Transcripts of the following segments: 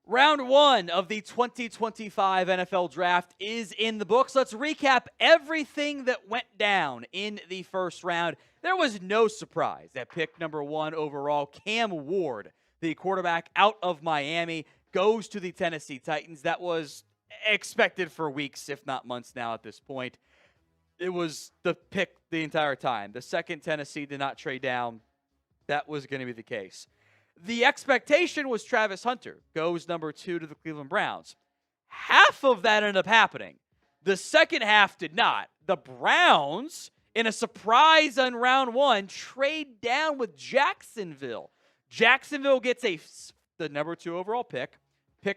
Round one of the 2025 NFL Draft is in the books. Let's recap everything that went down in the first round. There was no surprise at pick number 1 overall. Cam Ward, the quarterback out of Miami, goes to the Tennessee Titans. That was expected for weeks, if not months now at this point. It was the pick the entire time. The second Tennessee did not trade down, that was going to be the case. The expectation was Travis Hunter goes number 2 to the Cleveland Browns. Half of that ended up happening. The second half did not. The Browns, in a surprise on round 1, trade down with Jacksonville. Jacksonville gets the number 2 overall pick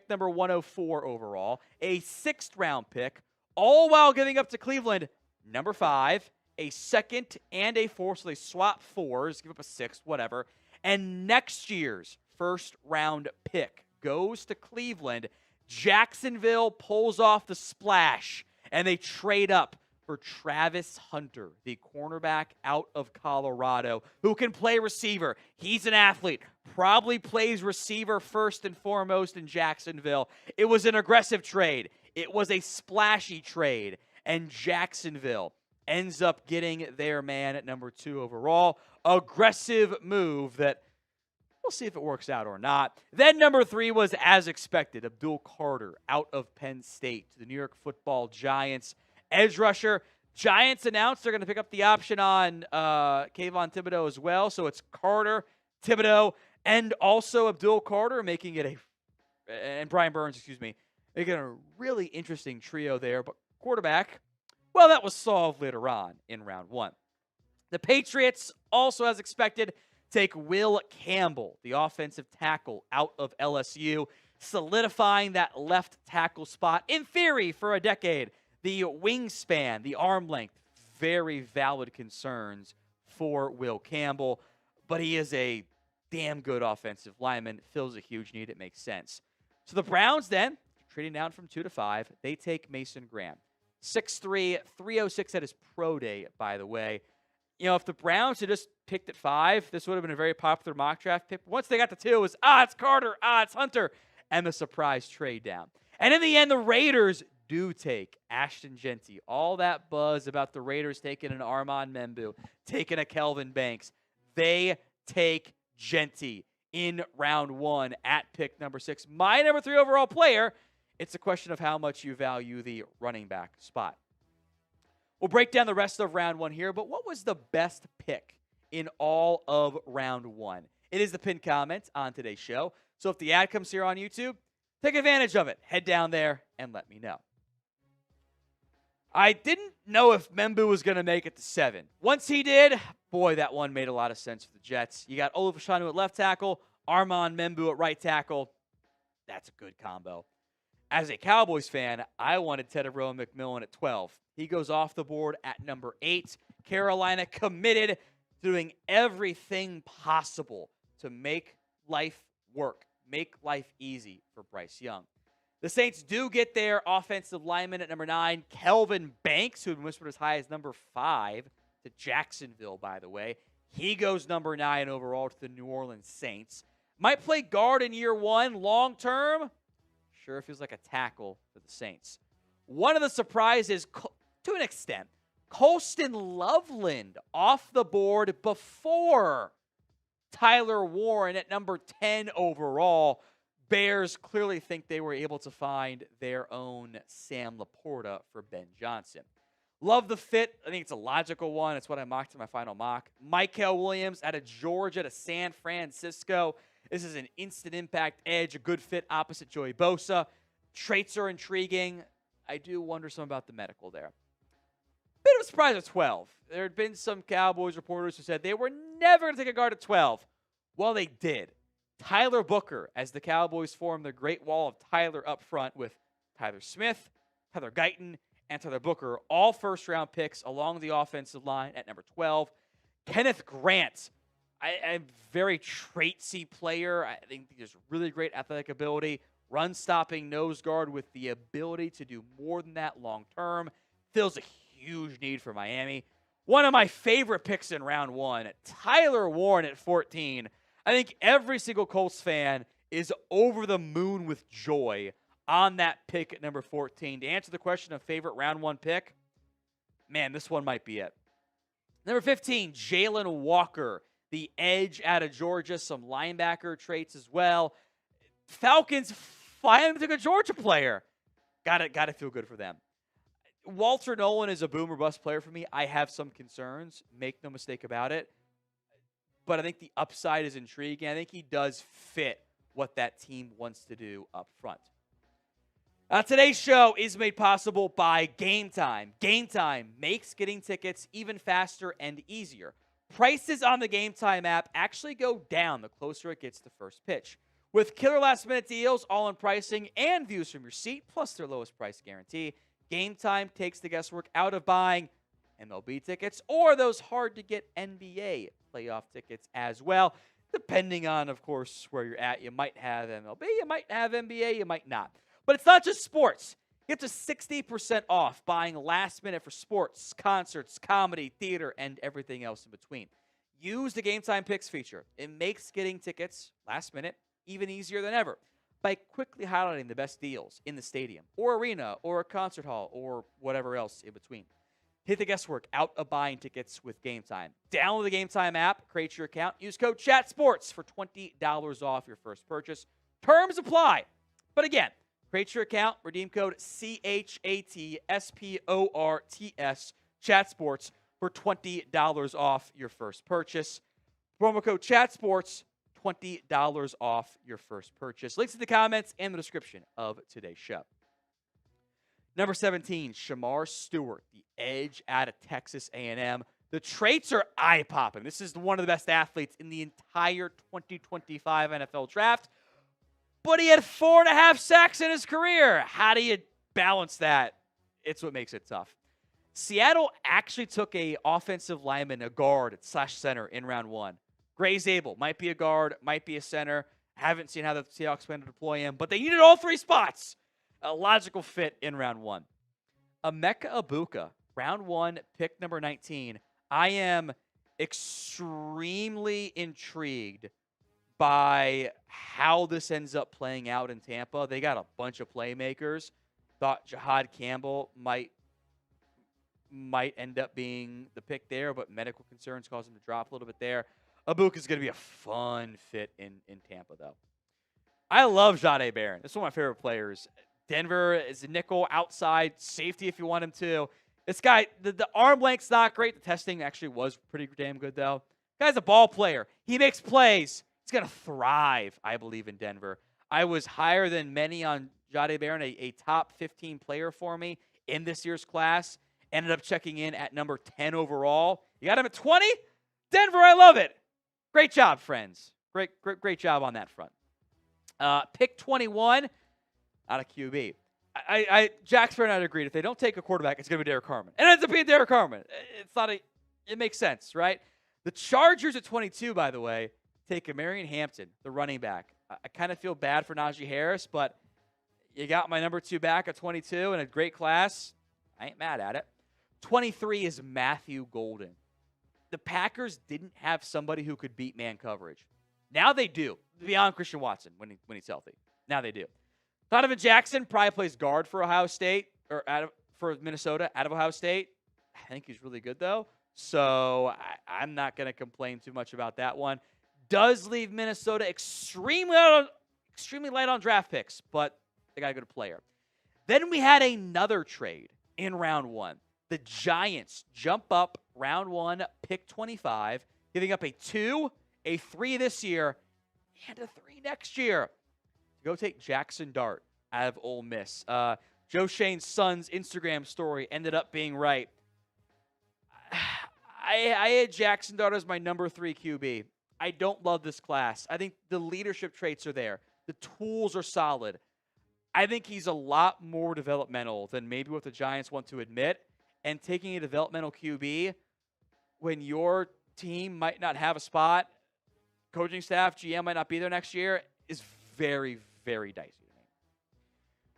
number 104 overall, a 6th round pick, all while giving up to Cleveland number 5, a 2nd, and a 4th. So they swap 4s, give up a 6th, whatever. And next year's first round pick goes to Cleveland. Jacksonville pulls off the splash, and they trade up for Travis Hunter, the cornerback out of Colorado, who can play receiver. He's an athlete, probably plays receiver first and foremost in Jacksonville. It was an aggressive trade. It was a splashy trade, and Jacksonville ends up getting their man at number 2 overall. Aggressive move that we'll see if it works out or not. Then number 3 was, as expected, Abdul Carter out of Penn State to the New York Football Giants. Edge rusher. Giants announced they're going to pick up the option on Kayvon Thibodeaux as well. So it's Carter, Thibodeaux, and also Abdul Carter, making it and Brian Burns, making it a really interesting trio there. But quarterback, well, that was solved later on in round 1. The Patriots, also as expected, take Will Campbell, the offensive tackle out of LSU, solidifying that left tackle spot, in theory, for a decade. The wingspan, the arm length, very valid concerns for Will Campbell, but he is a damn good offensive lineman, fills a huge need, it makes sense. So the Browns then, trading down from 2 to 5, they take Mason Graham. 6'3", 306 at his pro day, by the way. If the Browns had just picked at 5, this would have been a very popular mock draft pick. Once they got to 2, it was, it's Carter, it's Hunter, and the surprise trade down. And in the end, the Raiders do take Ashton Jeanty. All that buzz about the Raiders taking an Armand Membu, taking a Kelvin Banks. They take Jeanty in round 1 at pick number 6. My number 3 overall player. It's a question of how much you value the running back spot. We'll break down the rest of round 1 here, but what was the best pick in all of round 1? It is the pinned comment on today's show. So if the ad comes here on YouTube, take advantage of it. Head down there and let me know. I didn't know if Membu was going to make it to 7. Once he did, boy, that one made a lot of sense for the Jets. You got Olu Fashanu at left tackle, Armand Membu at right tackle. That's a good combo. As a Cowboys fan, I wanted Tetairoa McMillan at 12. He goes off the board at number 8. Carolina committed to doing everything possible to make life work, make life easy for Bryce Young. The Saints do get their offensive lineman at number 9, Kelvin Banks, who had been whispered as high as number 5 to Jacksonville, by the way. He goes number 9 overall to the New Orleans Saints. Might play guard in year 1, long term. Sure feels like a tackle for the Saints. One of the surprises, to an extent, Colston Loveland off the board before Tyler Warren at number 10 overall. Bears clearly think they were able to find their own Sam Laporta for Ben Johnson. Love the fit. I think it's a logical one. It's what I mocked in my final mock. Mykel Williams out of Georgia to San Francisco. This is an instant impact edge, a good fit opposite Joey Bosa. Traits are intriguing. I do wonder some about the medical there. Bit of a surprise at 12. There had been some Cowboys reporters who said they were never going to take a guard at 12. Well, they did. Tyler Booker, as the Cowboys form the Great Wall of Tyler up front with Tyler Smith, Tyler Guyton, and Tyler Booker, all first-round picks along the offensive line at number 12. Kenneth Grant, a very traitsy player. I think there's really great athletic ability. Run-stopping nose guard with the ability to do more than that long-term. Fills a huge need for Miami. One of my favorite picks in round 1, Tyler Warren at 14. I think every single Colts fan is over the moon with joy on that pick at number 14. To answer the question of favorite round 1 pick, man, this one might be it. Number 15, Jalon Walker, the edge out of Georgia, some linebacker traits as well. Falcons finally took a Georgia player. Gotta feel good for them. Walter Nolan is a boom or bust player for me. I have some concerns. Make no mistake about it. But I think the upside is intriguing. I think he does fit what that team wants to do up front. Today's show is made possible by Game Time. Game Time makes getting tickets even faster and easier. Prices on the Game Time app actually go down the closer it gets to first pitch. With killer last-minute deals, all-in pricing, and views from your seat, plus their lowest price guarantee, Game Time takes the guesswork out of buying MLB tickets or those hard-to-get NBA playoff tickets as well. Depending on, of course, where you're at, you might have MLB, you might have NBA, you might not. But it's not just sports. Get to 60% off buying last minute for sports, concerts, comedy, theater, and everything else in between. Use the Game Time Picks feature. It makes getting tickets last minute even easier than ever by quickly highlighting the best deals in the stadium or arena or a concert hall or whatever else in between. Hit the guesswork out of buying tickets with Game Time. Download the Game Time app, create your account, use code CHATSPORTS for $20 off your first purchase. Terms apply. But again, create your account, redeem code CHATSPORTS, ChatSports, for $20 off your first purchase. Promo code ChatSports, $20 off your first purchase. Links in the comments and the description of today's show. Number 17, Shamar Stewart, the edge out of Texas A&M. The traits are eye-popping. This is one of the best athletes in the entire 2025 NFL draft. But he had 4.5 sacks in his career. How do you balance that? It's what makes it tough. Seattle actually took a offensive lineman, a guard / center in round 1. Gray Zabel might be a guard, might be a center. Haven't seen how the Seahawks plan to deploy him, but they needed all 3 spots. A logical fit in round 1. Emeka Egbuka, round 1, pick number 19. I am extremely intrigued by how this ends up playing out in Tampa. They got a bunch of playmakers. Thought Jihad Campbell might end up being the pick there, but medical concerns caused him to drop a little bit there. Egbuka is going to be a fun fit in Tampa, though. I love Jahdae Barron. This is one of my favorite players. Denver is a nickel, outside, safety if you want him to. This guy, the arm length's not great. The testing actually was pretty damn good, though. Guy's a ball player. He makes plays. He's going to thrive, I believe, in Denver. I was higher than many on Jahdae Barron, a top 15 player for me in this year's class. Ended up checking in at number 10 overall. You got him at 20? Denver, I love it. Great job, friends. Great job on that front. Pick 21 out of QB. Jacksonville and I agreed. If they don't take a quarterback, it's going to be Derek Carman. And it ends up being Derek Carman. It makes sense, right? The Chargers at 22, by the way, take a Marion Hampton, the running back. I kind of feel bad for Najee Harris, but you got my number 2 back at 22 in a great class. I ain't mad at it. 23 is Matthew Golden. The Packers didn't have somebody who could beat man coverage. Now they do, beyond Christian Watson when he's healthy. Now they do. Donovan Jackson probably plays guard for Ohio State, or for Minnesota, out of Ohio State. I think he's really good, though. So I'm not going to complain too much about that one. Does leave Minnesota extremely light on draft picks, but they got a good player. Then we had another trade in round 1. The Giants jump up round 1, pick 25, giving up a 2, a 3 this year, and a 3 next year. Go take Jackson Dart out of Ole Miss. Joe Shane's son's Instagram story ended up being right. I had Jackson Dart as my number 3 QB. I don't love this class. I think the leadership traits are there. The tools are solid. I think he's a lot more developmental than maybe what the Giants want to admit. And taking a developmental QB when your team might not have a spot, coaching staff, GM might not be there next year, is very, very dicey to me.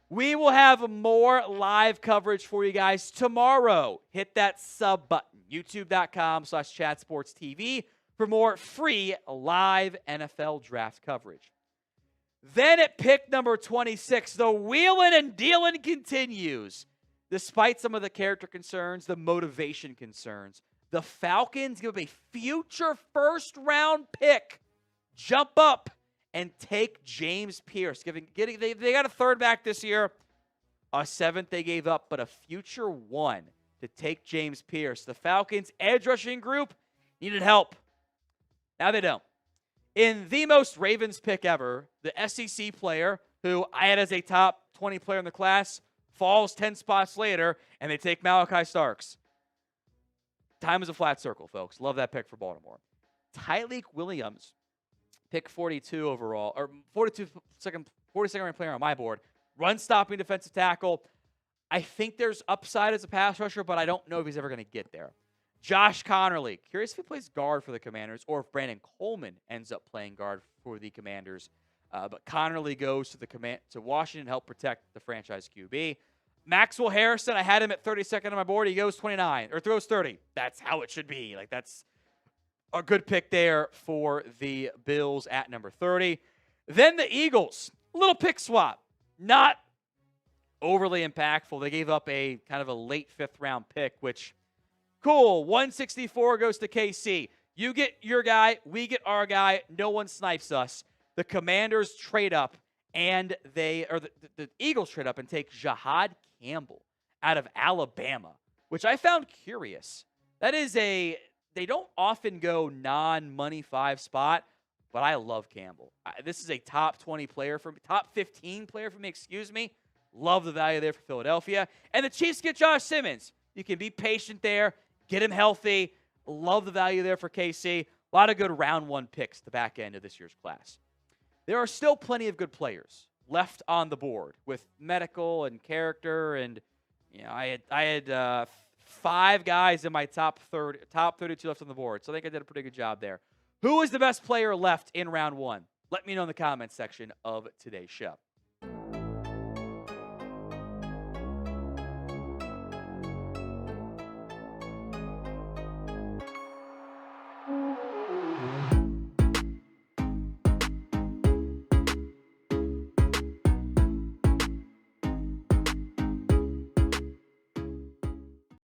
We will have more live coverage for you guys tomorrow. Hit that sub button, youtube.com/chatsportstv for more free live NFL draft coverage. Then at pick number 26, the wheeling and dealing continues. Despite some of the character concerns, the motivation concerns, the Falcons give up a future first-round pick, jump up, and take James Pierce. They got a third back this year, a seventh they gave up, but a future one to take James Pierce. The Falcons' edge rushing group needed help. Now they don't. In the most Ravens pick ever, the SEC player, who I had as a top 20 player in the class, falls 10 spots later, and they take Malaki Starks. Time is a flat circle, folks. Love that pick for Baltimore. Tyleik Williams, pick 42 overall, or 42nd ranked player on my board. Run-stopping defensive tackle. I think there's upside as a pass rusher, but I don't know if he's ever going to get there. Josh Connerly. Curious if he plays guard for the Commanders or if Brandon Coleman ends up playing guard for the Commanders. But Connerly goes to Washington to help protect the franchise QB. Maxwell Harrison, I had him at 32nd on my board. He goes 29, or throws 30. That's how it should be. That's a good pick there for the Bills at number 30. Then the Eagles, a little pick swap. Not overly impactful. They gave up a kind of a late 5th round pick, which, cool. 164 goes to KC. You get your guy, we get our guy. No one snipes us. The Commanders trade up, and the Eagles trade up and take Jahad Campbell out of Alabama, which I found curious. That is they don't often go non-money 5 spot, but I love Campbell. This is a top 20 player top 15 player for me, excuse me. Love the value there for Philadelphia. And the Chiefs get Josh Simmons. You can be patient there, get him healthy. Love the value there for KC. A lot of good round 1 picks at the back end of this year's class. There are still plenty of good players left on the board with medical and character, and I had 5 guys in my top 32 left on the board, so I think I did a pretty good job there. Who is the best player left in round 1? Let me know in the comments section of today's show.